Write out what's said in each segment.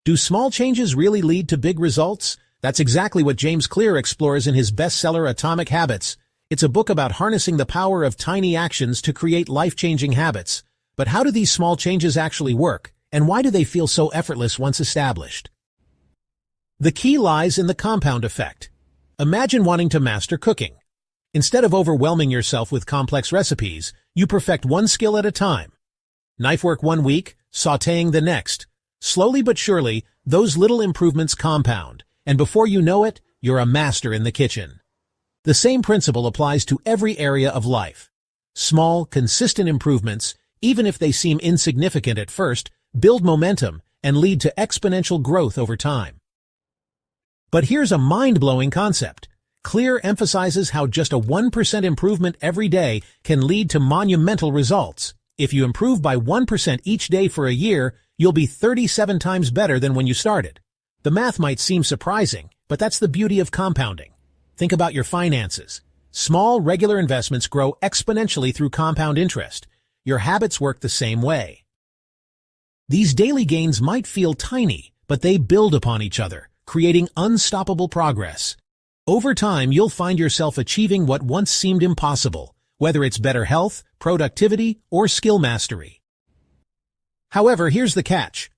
Do small changes really lead to big results? That's exactly what James Clear explores in his bestseller Atomic Habits. It's a book about harnessing the power of tiny actions to create life-changing habits. But how do these small changes actually work, and why do they feel so effortless once established? The key lies in the compound effect. Imagine wanting to master cooking. Instead of overwhelming yourself with complex recipes, you perfect one skill at a time. Knife work one week, sautéing the next. Slowly but surely, those little improvements compound, and before you know it, you're a master in the kitchen. The same principle applies to every area of life. Small, consistent improvements, even if they seem insignificant at first, build momentum and lead to exponential growth over time. But here's a mind-blowing concept. Clear emphasizes how just a 1% improvement every day can lead to monumental results. If you improve by 1% each day for a year, you'll be 37 times better than when you started. The math might seem surprising, but that's the beauty of compounding. Think about your finances. Small, regular investments grow exponentially through compound interest. Your habits work the same way. These daily gains might feel tiny, but they build upon each other, creating unstoppable progress. Over time, you'll find yourself achieving what once seemed impossible, whether it's better health, productivity, or skill mastery. However, here's the catch.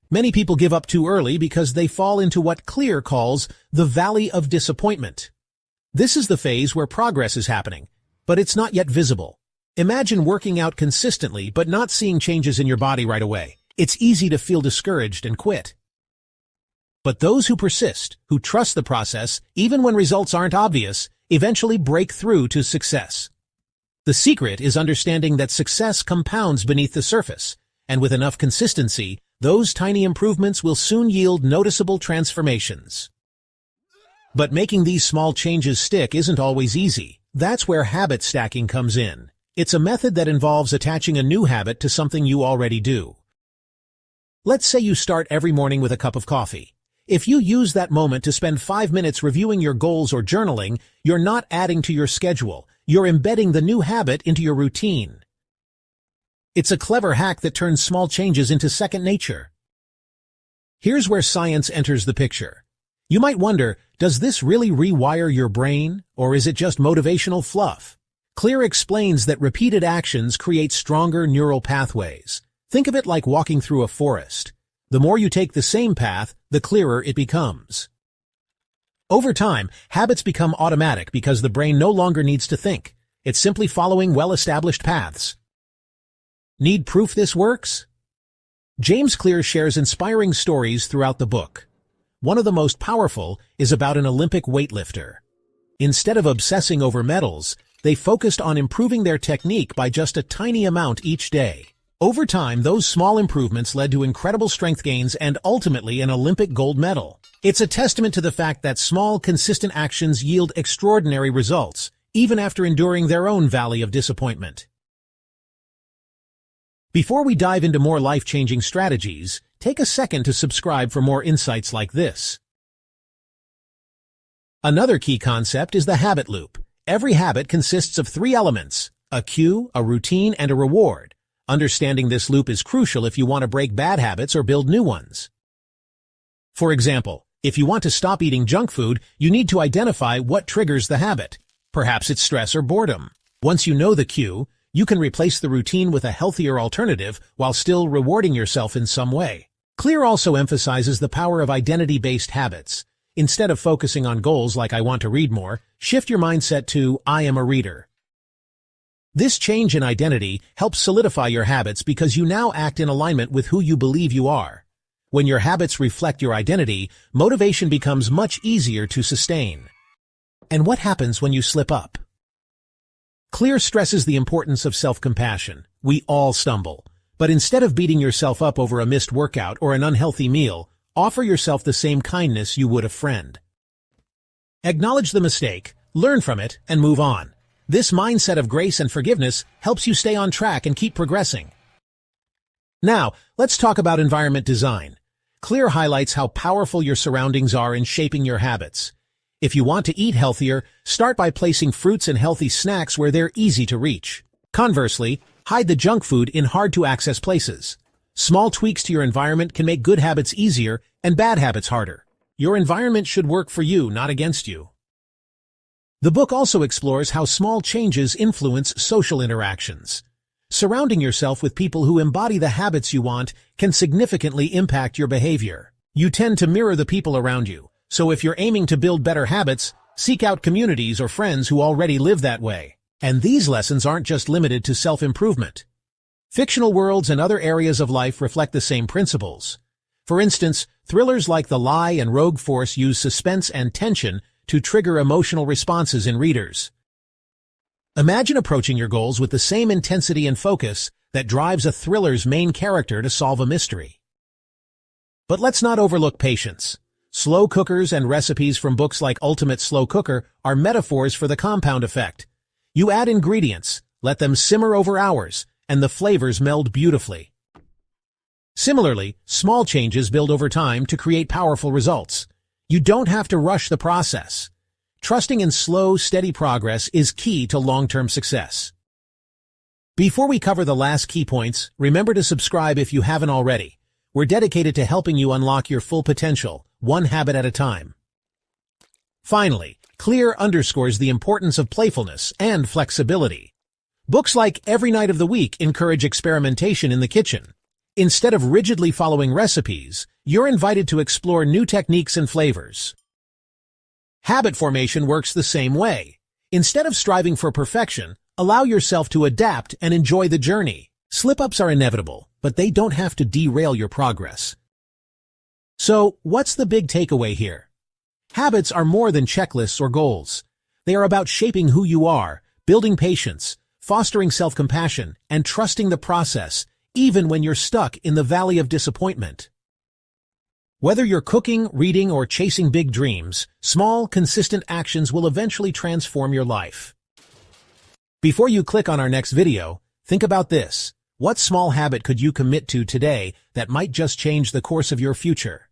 Many people give up too early because they fall into what Clear calls the valley of disappointment. This is the phase where progress is happening, but it's not yet visible. Imagine working out consistently but not seeing changes in your body right away. It's easy to feel discouraged and quit. But those who persist, who trust the process, even when results aren't obvious, eventually break through to success. The secret is understanding that success compounds beneath the surface, and with enough consistency, those tiny improvements will soon yield noticeable transformations. But making these small changes stick isn't always easy. That's where habit stacking comes in. It's a method that involves attaching a new habit to something you already do. Let's say you start every morning with a cup of coffee. If you use that moment to spend 5 minutes reviewing your goals or journaling, you're not adding to your schedule. You're embedding the new habit into your routine. It's a clever hack that turns small changes into second nature. Here's where science enters the picture. You might wonder, does this really rewire your brain, or is it just motivational fluff? Clear explains that repeated actions create stronger neural pathways. Think of it like walking through a forest. The more you take the same path, the clearer it becomes. Over time, habits become automatic because the brain no longer needs to think. It's simply following well-established paths. Need proof this works? James Clear shares inspiring stories throughout the book. One of the most powerful is about an Olympic weightlifter. Instead of obsessing over medals, they focused on improving their technique by just a tiny amount each day. Over time, those small improvements led to incredible strength gains and ultimately an Olympic gold medal. It's a testament to the fact that small, consistent actions yield extraordinary results, even after enduring their own valley of disappointment. Before we dive into more life-changing strategies, take a second to subscribe for more insights like this. Another key concept is the habit loop. Every habit consists of 3 elements: a cue, a routine, and a reward. Understanding this loop is crucial if you want to break bad habits or build new ones. For example, if you want to stop eating junk food, you need to identify what triggers the habit. Perhaps it's stress or boredom. Once you know the cue, you can replace the routine with a healthier alternative while still rewarding yourself in some way. Clear also emphasizes the power of identity-based habits. Instead of focusing on goals like I want to read more, shift your mindset to I am a reader. This change in identity helps solidify your habits because you now act in alignment with who you believe you are. When your habits reflect your identity, motivation becomes much easier to sustain. And what happens when you slip up? Clear stresses the importance of self-compassion. We all stumble. But instead of beating yourself up over a missed workout or an unhealthy meal, offer yourself the same kindness you would a friend. Acknowledge the mistake, learn from it, and move on. This mindset of grace and forgiveness helps you stay on track and keep progressing. Now, let's talk about environment design. Clear highlights how powerful your surroundings are in shaping your habits. If you want to eat healthier, start by placing fruits and healthy snacks where they're easy to reach. Conversely, hide the junk food in hard-to-access places. Small tweaks to your environment can make good habits easier and bad habits harder. Your environment should work for you, not against you. The book also explores how small changes influence social interactions. Surrounding yourself with people who embody the habits you want can significantly impact your behavior. You tend to mirror the people around you, so if you're aiming to build better habits, seek out communities or friends who already live that way. And these lessons aren't just limited to self-improvement. Fictional worlds and other areas of life reflect the same principles. For instance, thrillers like The Lie and Rogue Force use suspense and tension to trigger emotional responses in readers. Imagine approaching your goals with the same intensity and focus that drives a thriller's main character to solve a mystery. But let's not overlook patience. Slow cookers and recipes from books like Ultimate Slow Cooker are metaphors for the compound effect. You add ingredients, let them simmer over hours, and the flavors meld beautifully. Similarly, small changes build over time to create powerful results. You don't have to rush the process. Trusting in slow, steady progress is key to long-term success. Before we cover the last key points, remember to subscribe if you haven't already. We're dedicated to helping you unlock your full potential, one habit at a time. Finally, Clear underscores the importance of playfulness and flexibility. Books like Every Night of the Week encourage experimentation in the kitchen. Instead of rigidly following recipes, you're invited to explore new techniques and flavors. Habit formation works the same way. Instead of striving for perfection, allow yourself to adapt and enjoy the journey. Slip-ups are inevitable, but they don't have to derail your progress. So, what's the big takeaway here? Habits are more than checklists or goals. They are about shaping who you are, building patience, fostering self-compassion, and trusting the process, even when you're stuck in the valley of disappointment. Whether you're cooking, reading, or chasing big dreams, small, consistent actions will eventually transform your life. Before you click on our next video, think about this. What small habit could you commit to today that might just change the course of your future?